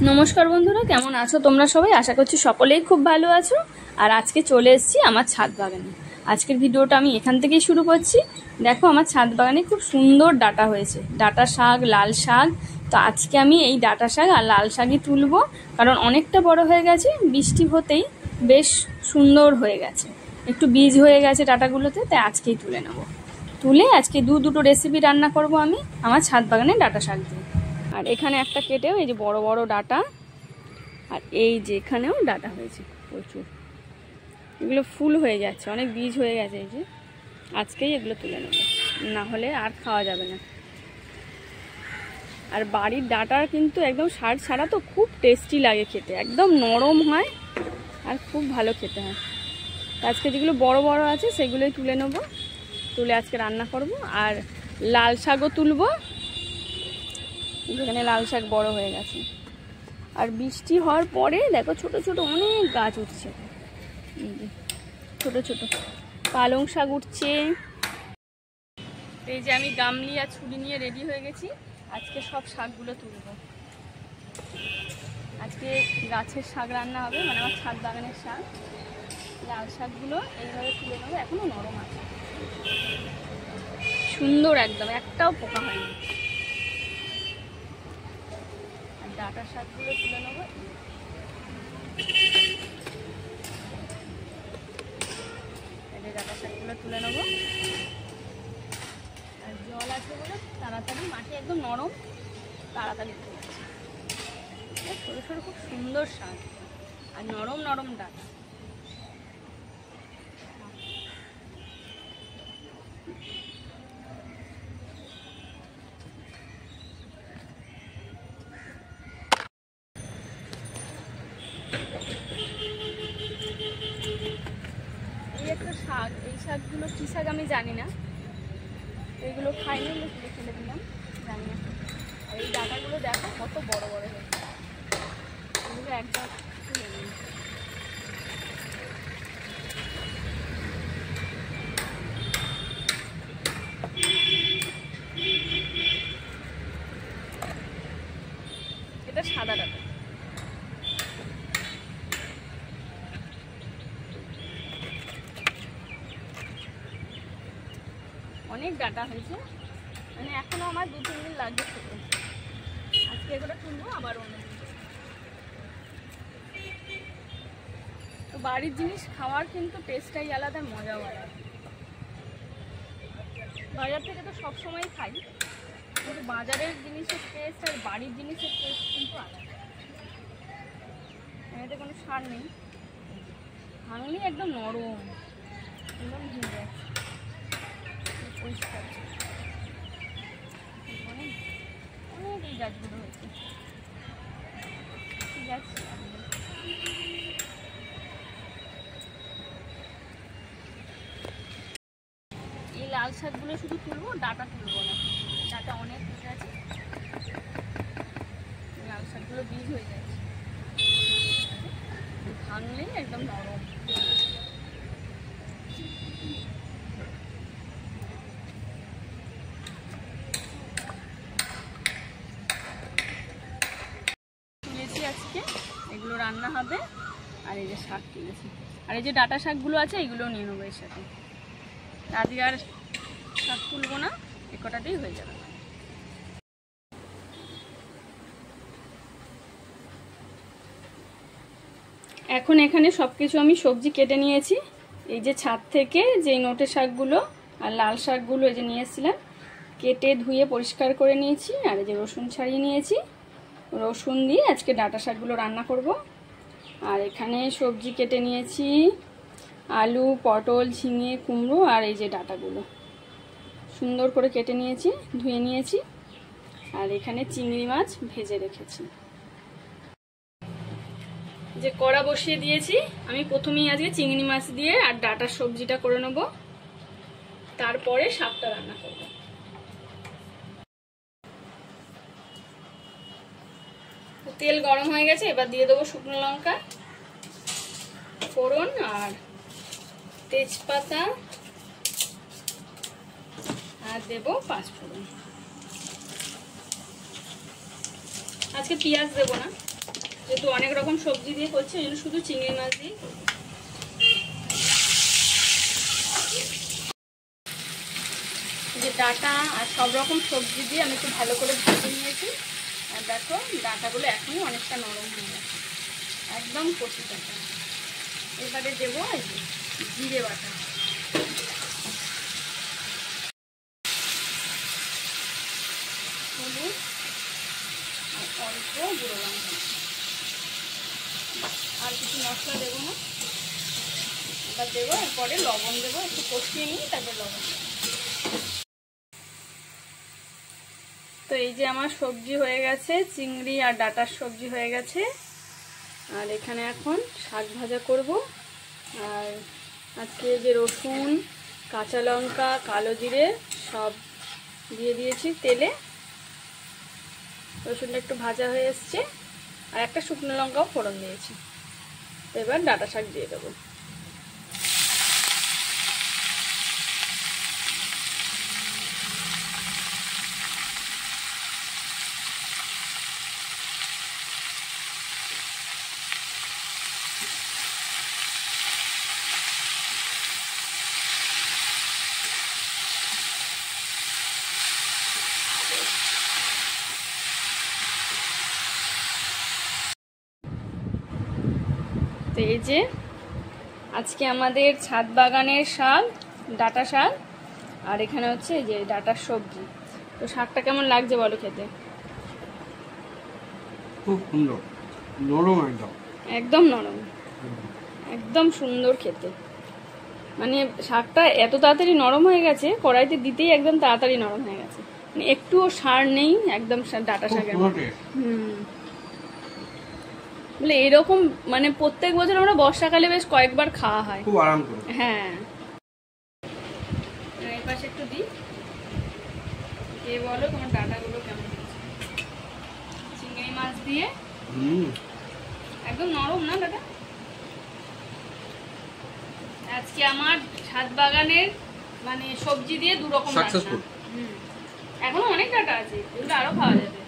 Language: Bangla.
নমস্কার বন্ধুরা, কেমন আছো তোমরা সবাই? আশা করছি সকলেই খুব ভালো আছো। আর আজকে চলে এসেছি আমার ছাদ বাগানে। আজকের ভিডিওটা আমি এখান থেকেই শুরু করছি। দেখো, আমার ছাদ বাগানে খুব সুন্দর ডাঁটা হয়েছে, ডাঁটা শাক, লাল শাক। তো আজকে আমি এই ডাঁটা শাক আর লাল শাকই তুলবো, কারণ অনেকটা বড় হয়ে গেছে, বৃষ্টি হতেই বেশ সুন্দর হয়ে গেছে, একটু বীজ হয়ে গেছে ডাঁটাগুলোতে, তাই আজকেই তুলে নেবো। তুলে আজকে দুটো রেসিপি রান্না করব আমি আমার ছাদ বাগানে ডাঁটা শাক দিয়ে। আর এখানে একটা কেটেও এই যে বড় বড় ডাঁটা, আর এই যে এখানেও ডাঁটা হয়েছে প্রচুর, এগুলো ফুল হয়ে যাচ্ছে, অনেক বীজ হয়ে গেছে। এই যে আজকেই এগুলো তুলে নেব, না হলে আর খাওয়া যাবে না। আর বাড়ির ডাঁটা কিন্তু একদম সার ছাড়া, তো খুব টেস্টি লাগে খেতে, একদম নরম হয় আর খুব ভালো খেতে হয়। আজকে যেগুলো বড় বড় আছে সেগুলোই তুলে নেব, তুলে আজকে রান্না করব। আর লাল শাকও তুলবো, যেখানে লাল শাক বড় হয়ে গেছে। আর বৃষ্টি হওয়ার পরে দেখো ছোট ছোট অনেক গাছ উঠছে, ছোট ছোট পালং শাক উঠছে। এই যে আমি গামলি আর ছুরি নিয়ে রেডি হয়ে গেছি, আজকে সব শাকগুলো তুলব। আজকে গাছের শাক রান্না হবে, মানে আমার ছাদ বাগানের শাক। লাল শাকগুলো এইভাবে তুলে নেবো, এখনো নরম আছে, সুন্দর একদম, একটাও পোকা হয়নি। আর ডাঁটা শাকগুলো তুলে নেবো, ডাঁটা শাকগুলো তুলে নেবো। আর জল আছে বলে তাড়াতাড়ি, মাটি একদম নরম, তাড়াতাড়ি তুলে যাচ্ছে। সরু সরু খুব সুন্দর শাক, আর নরম নরম ডাঁটা। এই একটা শাক, এই শাকগুলো কী শাক আমি জানি না, এইগুলো খাইনি, এগুলো তুলে ফেলে দিলাম, জানি না। আর এই ডাঁটাগুলো দেখো কত বড় বড় হয়েছে, এগুলো একদম তুলে নিই। এটা সাদা ডাঁটা, অনেক ডাঁটা হয়েছে, মানে এখনো আমার 2-3 দিন লাগবে খেতে। আজকে এগুলো তুলবো, আবার অন্য দিন। তো বাড়ির জিনিস খাওয়ার কিন্তু টেস্টটাই আলাদা, মজাও আলাদা। বাজার থেকে তো সবসময় খাই, কিন্তু বাজারের জিনিসের টেস্ট আর বাড়ির জিনিসের টেস্ট কিন্তু আলাদা। এতে কোনো সার নেই, ভাঙলি একদম নরম, একদম ভেঙে যাচ্ছে, পরিষ্কার। অনেক এই গাছগুলো হয়েছে, ঠিক আছে। এই লাল শাকগুলো শুধু তুলবো, ডাঁটা তুলবো না, ডাঁটা অনেক হয়ে গেছে, লাল শাকগুলো বীজ হয়ে যাচ্ছে, ভাঙলেই একদম নরম। তুলেছি আজকে, এগুলো রান্না হবে। আর এই যে শাক তুলেছি, আর এই যে ডাঁটা শাকগুলো আছে এগুলোও নিয়ে নেবো এর সাথে। আজকে আর শাক তুলবো না, এ কটাতেই হয়ে যাবে। এখন এখানে সব কিছু আমি সবজি কেটে নিয়েছি। এই যে ছাদ থেকে যে নোটে শাকগুলো আর লাল শাকগুলো এই যে নিয়ে এসেছিলাম, কেটে ধুয়ে পরিষ্কার করে নিয়েছি। আর এই যে রসুন ছাড়িয়ে নিয়েছি, রসুন দিয়ে আজকে ডাঁটা শাকগুলো রান্না করব। আর এখানে সবজি কেটে নিয়েছি, আলু, পটল, ঝিঙে, কুমড়ো, আর এই যে ডাঁটাগুলো সুন্দর করে কেটে নিয়েছি, ধুয়ে নিয়েছি। আর এখানে চিংড়ি মাছ ভেজে রেখেছি। যে কড়া বসিয়ে দিয়েছি, আমি প্রথমেই আজকে চিংড়ি মাছ দিয়ে আর ডাঁটার সবজিটা করে নেব, তারপরে শাকটা রান্না করব। তেল গরম হয়ে গেছে, এবার দিয়ে দেবো শুকনো লঙ্কা ফোড়ন আর তেজপাতা, আর দেবো 5 ফোড়ন। আজকে পেঁয়াজ দেবো না, যেহেতু অনেক রকম সবজি দিয়ে করছি ওই জন্য শুধু চিংড়ি মাছ দিই। যে ডাঁটা আর সব রকম সবজি দিয়ে আমি একটু ভালো করে ভেজে নিয়েছি। আর দেখো ডাঁটাগুলো এখনই অনেকটা নরম হয়ে গেছে, একদম কচি ডাঁটা। এবারে দেবো এই যে জিরে বাটা, হলুদ আর অল্প গুঁড়ো লঙ্কা, আর কিছু মশলা দেবো না। এবার দেবো, এরপরে লবণ দেবো, একটু কষিয়ে নিই তারপর লবণ দেবো। তো এই যে আমার সবজি হয়ে গেছে, চিংড়ি আর ডাঁটার সবজি হয়ে গেছে। আর এখানে এখন শাক ভাজা করব। আর আজকে যে রসুন, কাঁচা লঙ্কা, কালো জিরে সব দিয়ে দিয়েছি তেলে। রসুনটা একটু ভাজা হয়ে এসছে, আর একটা শুকনো লঙ্কাও ফোড়ন দিয়েছি। তো এবার ডাঁটা শাক দিয়ে দেবো। তো এই যে আজকে আমাদের ছাদ বাগানের শাক, ডাঁটা শাক, আর এখানে হচ্ছে এই যে ডাঁটার সবজি। তো শাকটা কেমন লাগছে বলো খেতে? খুব সুন্দর, নরম একদম, একদম নরম, একদম সুন্দর খেতে। মানে শাকটা এত তাড়াতাড়ি নরম হয়ে গেছে, কড়াইতে দিতেই একদম তাড়াতাড়ি নরম হয়ে গেছে, মানে একটুও সার নেই, একদম ডাঁটা শাকের। বলে এরকম মানে প্রত্যেক বছর আমরা বর্ষাকালে বেশ কয়েকবার খাওয়া হয়, খুব আরাম করে। হ্যাঁ। এই পাশে একটু দিই, এ বলো তোমার ডাঁটাগুলো কেমন হয়েছে? চিংড়ি মাছ দিয়ে একদম নরম না ডাঁটা। আজকে আমার ছাদ বাগানের মানে সবজি দিয়ে দু রকম রান্না। এখনো অনেক ডাঁটা আছে, এগুলো আরো খাওয়া যাবে।